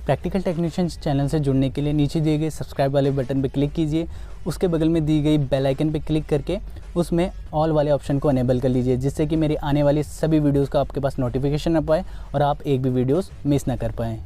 Practical technicians channel से जुड़ने के लिए नीचे दिए गए सब्सक्राइब वाले बटन पर क्लिक कीजिए। उसके बगल में दी गई बेल आइकन पर क्लिक करके उसमें ऑल वाले ऑप्शन को अनेबल कर लीजिए, जिससे कि मेरी आने वाली सभी वीडियोस का आपके पास नोटिफिकेशन आ पाए और आप एक भी वीडियोस मिस ना कर पाएँ।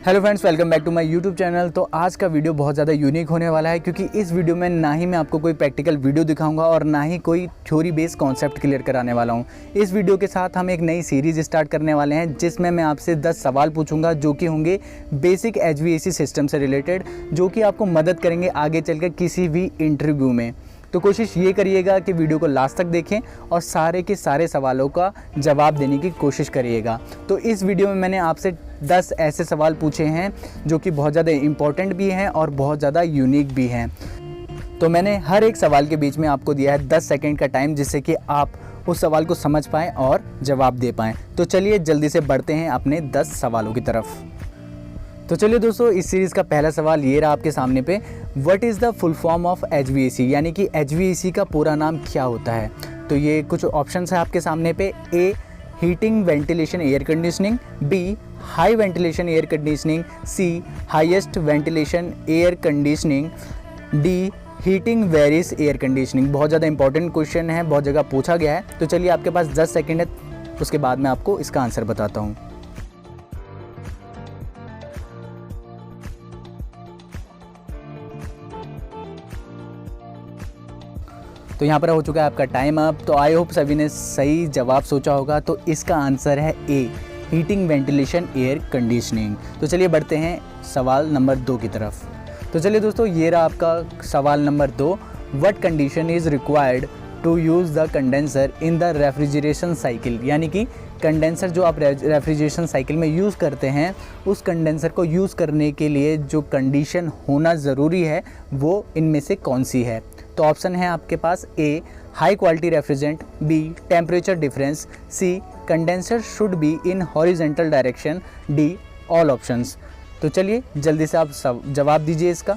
Hello friends, welcome back to my YouTube channel. तो आज का वीडियो बहुत ज़्यादा यूनिक होने वाला है, क्योंकि इस वीडियो में ना ही मैं आपको कोई प्रैक्टिकल वीडियो दिखाऊंगा और ना ही कोई थ्योरी बेस्ड कॉन्सेप्ट क्लियर कराने वाला हूं। इस वीडियो के साथ हम एक नई सीरीज़ स्टार्ट करने वाले हैं, जिसमें मैं आपसे 10 सवाल पूछूंगा जो कि होंगे बेसिक HVAC सिस्टम से रिलेटेड, जो कि आपको मदद करेंगे आगे चलकर किसी भी इंटरव्यू में। तो कोशिश ये करिएगा कि वीडियो को लास्ट तक देखें और सारे के सारे सवालों का जवाब देने की कोशिश करिएगा। तो इस वीडियो में मैंने आपसे 10 ऐसे सवाल पूछे हैं जो कि बहुत ज़्यादा इम्पोर्टेंट भी हैं और बहुत ज़्यादा यूनिक भी हैं। तो मैंने हर एक सवाल के बीच में आपको दिया है 10 सेकंड का टाइम, जिससे कि आप उस सवाल को समझ पाएँ और जवाब दे पाएँ। तो चलिए जल्दी से बढ़ते हैं अपने 10 सवालों की तरफ। तो चलिए दोस्तों, इस सीरीज़ का पहला सवाल ये रहा आपके सामने पे। What is the full form of HVAC, यानी कि HVAC का पूरा नाम क्या होता है। तो ये कुछ ऑप्शंस है आपके सामने पे। A, heating ventilation air conditioning. B, high ventilation air conditioning. C, highest ventilation air conditioning. D, heating various air conditioning. बहुत ज़्यादा इंपॉर्टेंट क्वेश्चन है, बहुत जगह पूछा गया है। तो चलिए आपके पास 10 सेकेंड है, उसके बाद मैं आपको इसका आंसर बताता हूँ। तो यहाँ पर हो चुका है आपका टाइम अप। तो आई होप सभी ने सही जवाब सोचा होगा। तो इसका आंसर है ए, हीटिंग वेंटिलेशन एयर कंडीशनिंग। तो चलिए बढ़ते हैं सवाल नंबर 2 की तरफ। तो चलिए दोस्तों, ये रहा आपका सवाल नंबर 2। What condition is required to use the condenser in the refrigeration cycle, यानी कि कंडेंसर जो आप रेफ्रिजरेशन साइकिल में यूज़ करते हैं, उस कंडेंसर को यूज़ करने के लिए जो कंडीशन होना ज़रूरी है वो इनमें से कौन सी है। तो ऑप्शन है आपके पास। A, high quality refrigerant. B, temperature difference. C, condenser should be in horizontal direction. D, all options. तो चलिए जल्दी से आप जवाब दीजिए इसका।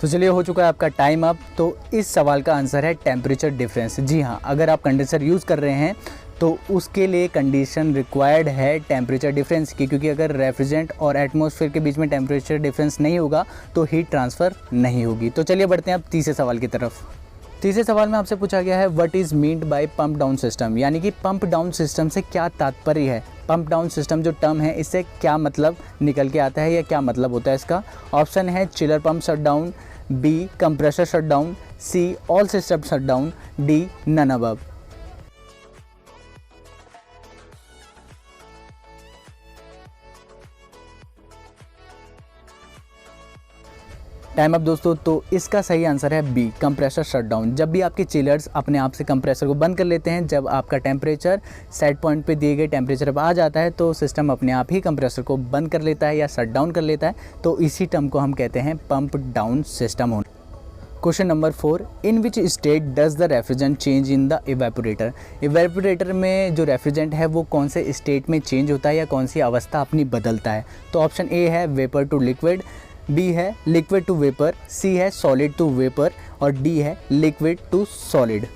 तो चलिए हो चुका है आपका टाइम अप। तो इस सवाल का आंसर है टेम्परेचर डिफरेंस। जी हाँ, अगर आप कंडेंसर यूज़ कर रहे हैं तो उसके लिए कंडीशन रिक्वायर्ड है टेम्परेचर डिफरेंस की, क्योंकि अगर रेफ्रिजरेंट और एटमॉस्फेयर के बीच में टेम्परेचर डिफरेंस नहीं होगा तो हीट ट्रांसफ़र नहीं होगी। तो चलिए बढ़ते हैं अब तीसरे सवाल की तरफ। तीसरे सवाल में आपसे पूछा गया है what is meant by pump down system, यानी कि पंप डाउन सिस्टम से क्या तात्पर्य है। पंप डाउन सिस्टम जो टर्म है, इससे क्या मतलब निकल के आता है या क्या मतलब होता है इसका। ऑप्शन है chiller pump shut down. B, compressor shut down. C, all system shut down. D, none above. Time up दोस्तों। तो इसका सही आंसर है बी, कंप्रेसर शट डाउन। जब भी आपके चिलर्स अपने आप से कंप्रेसर को बंद कर लेते हैं, जब आपका टेम्परेचर सेट पॉइंट पे दिए गए टेम्परेचर पर आ जाता है, तो सिस्टम अपने आप ही कंप्रेसर को बंद कर लेता है या शट डाउन कर लेता है। तो इसी टर्म को हम कहते हैं पंप डाउन सिस्टम होना। Question number 4, in which state does the refrigerant change in the evaporator. Evaporator में जो रेफ्रिजरेंट है वो कौन से स्टेट में चेंज होता है या कौन सी अवस्था अपनी बदलता है। तो ऑप्शन ए है वेपर टू लिक्विड। बी है लिक्विड टू वेपर। सी है सॉलिड टू वेपर और डी है लिक्विड टू सॉलिड।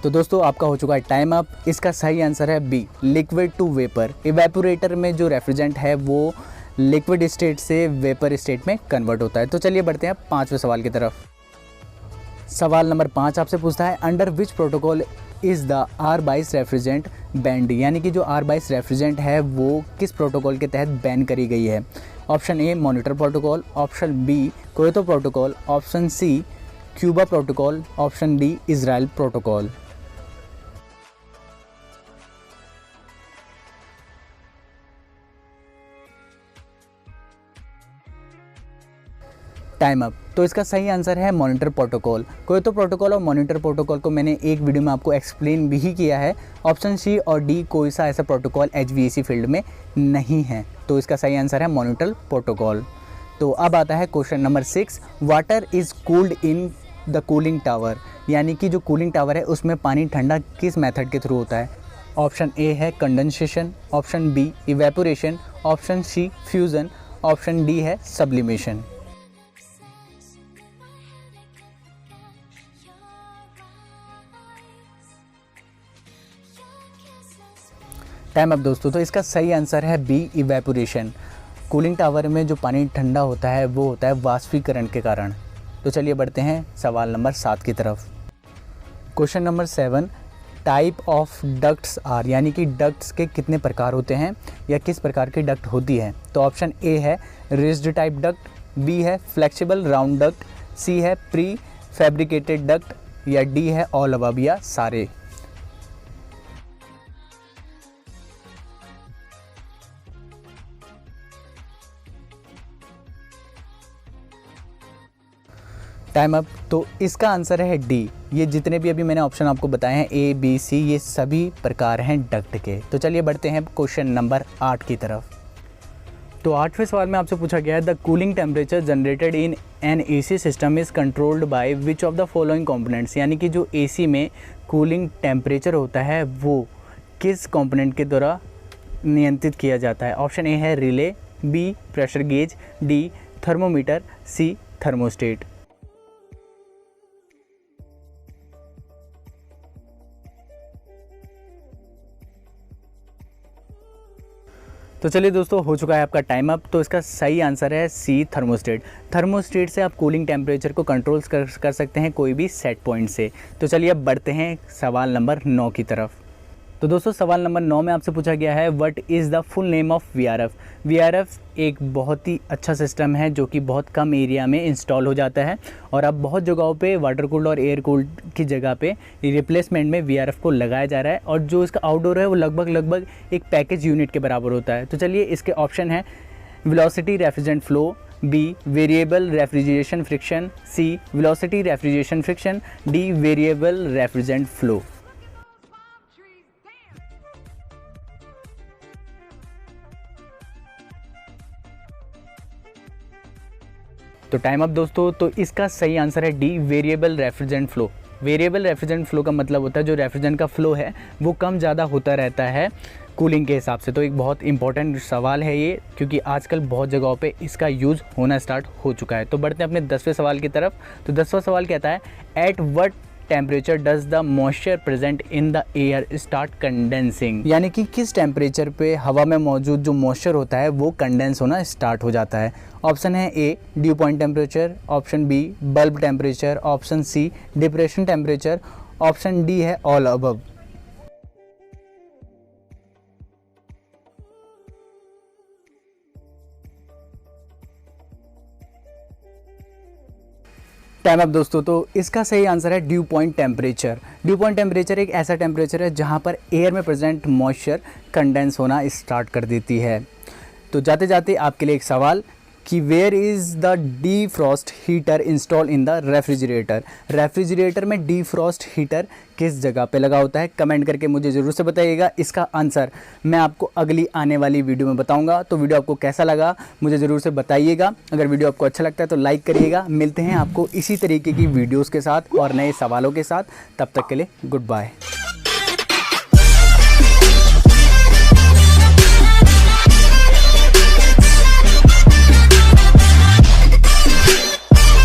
तो दोस्तों आपका हो चुका है टाइम अप। इसका सही आंसर है B, liquid to vapour. Evaporator में जो रेफ्रिजरेंट है वो लिक्विड स्टेट से वेपर स्टेट में कन्वर्ट होता है। तो चलिए बढ़ते हैं 5वें सवाल की तरफ। सवाल नंबर 5 आपसे पूछता है under which protocol is the R22 refrigerant band, यानी कि जो R22 रेफ्रिजरेंट है वो किस प्रोटोकॉल के तहत बैन करी गई है। Option A, Montreal protocol. Option B, Kyoto protocol. Option C, Cuba protocol. Option D, Israel protocol. Time up. तो इसका सही आंसर है मॉनिटर प्रोटोकॉल। क्योतो प्रोटोकॉल और मॉनिटर प्रोटोकॉल को मैंने एक वीडियो में आपको एक्सप्लेन भी किया है। ऑप्शन सी और डी कोई सा ऐसा प्रोटोकॉल HVAC फील्ड में नहीं है। तो इसका सही आंसर है मॉनिटर प्रोटोकॉल। तो अब आता है question number 6, water is cooled in the cooling tower, यानी कि जो कूलिंग टावर है उसमें पानी ठंडा किस मेथड के थ्रू होता है। ऑप्शन ए है condensation, option B evaporation, option C fusion, option D है सब्लिमेशन। टाइम अप दोस्तों। तो इसका सही आंसर है बी इवेपोरेशन। कूलिंग टावर में जो पानी ठंडा होता है वो होता है वाष्पीकरण के कारण। तो चलिए बढ़ते हैं सवाल नंबर 7 की तरफ। Question number 7, type of ducts are, यानी कि डक्ट्स के कितने प्रकार होते हैं या किस प्रकार की डक्ट होती है। तो ऑप्शन ए है रिज्ड टाइप डक्ट, बी है फ्लेक्सिबल राउंड डक्ट, सी है प्री फैब्रिकेटेड डक्ट या डी है ऑल अबव या सारे। Time up. तो इसका आंसर है डी। ये जितने भी अभी मैंने ऑप्शन आपको बताए हैं ए बी सी, ये सभी प्रकार हैं डक्ट के। तो चलिए बढ़ते हैं क्वेश्चन नंबर 8 की तरफ। तो 8वें सवाल में आपसे पूछा गया है the cooling temperature generated in an AC system is controlled by which of the following components, यानी कि जो एसी में कूलिंग टेम्परेचर होता है वो किस कंपोनेंट के द्वारा नियंत्रित किया जाता है। ऑप्शन ए है relay, B pressure gauge, D thermometer, C thermostat. तो चलिए दोस्तों, हो चुका है आपका टाइम अप। तो इसका सही आंसर है सी थर्मोस्टेट। थर्मोस्टेट से आप कूलिंग टेम्परेचर को कंट्रोल कर सकते हैं कोई भी सेट पॉइंट से। तो चलिए अब बढ़ते हैं सवाल नंबर 9 की तरफ। तो दोस्तों सवाल नंबर 9 में आपसे पूछा गया है what is the full name of VRF. VRF एक बहुत ही अच्छा सिस्टम है जो कि बहुत कम एरिया में इंस्टॉल हो जाता है और अब बहुत जगहों पे वाटर कूल्ड और एयर कूल्ड की जगह पे रिप्लेसमेंट में वीआरएफ को लगाया जा रहा है और जो इसका आउटडोर है वो लगभग एक पैकेज यूनिट के बराबर होता है। तो चलिए इसके ऑप्शन है velocity refrigerant flow, B variable refrigeration friction, C velocity refrigeration friction, D variable refrigerant flow. तो टाइम अप दोस्तों। तो इसका सही आंसर है D variable refrigerant flow. Variable refrigerant flow का मतलब होता है जो रेफ्रिजरेंट का फ्लो है वो कम ज़्यादा होता रहता है कूलिंग के हिसाब से। तो एक बहुत इंपॉर्टेंट सवाल है ये, क्योंकि आजकल बहुत जगहों पे इसका यूज़ होना स्टार्ट हो चुका है। तो बढ़ते हैं अपने 10वें सवाल की तरफ। तो 10वां सवाल कहता है at what temperature does the moisture present in the air start condensing, यानी कि किस टेम्परेचर पे हवा में मौजूद जो मॉइस्चर होता है वो कंडेंस होना स्टार्ट हो जाता है। ऑप्शन है A dew point temperature, option B bulb temperature, option C depression temperature, option D है ऑल अबव। टाइम अप दोस्तों। तो इसका सही आंसर है dew point temperature. Dew point temperature एक ऐसा टेम्परेचर है जहां पर एयर में प्रेजेंट मॉइस्चर कंडेंस होना स्टार्ट कर देती है। तो जाते जाते आपके लिए एक सवाल कि where is the defrost heater install in the refrigerator. Refrigerator में डीफ्रॉस्ट हीटर किस जगह पे लगा होता है, कमेंट करके मुझे ज़रूर से बताइएगा। इसका आंसर मैं आपको अगली आने वाली वीडियो में बताऊंगा। तो वीडियो आपको कैसा लगा मुझे ज़रूर से बताइएगा। अगर वीडियो आपको अच्छा लगता है तो लाइक करिएगा। मिलते हैं आपको इसी तरीके की वीडियोज़ के साथ और नए सवालों के साथ। तब तक के लिए गुड बाय।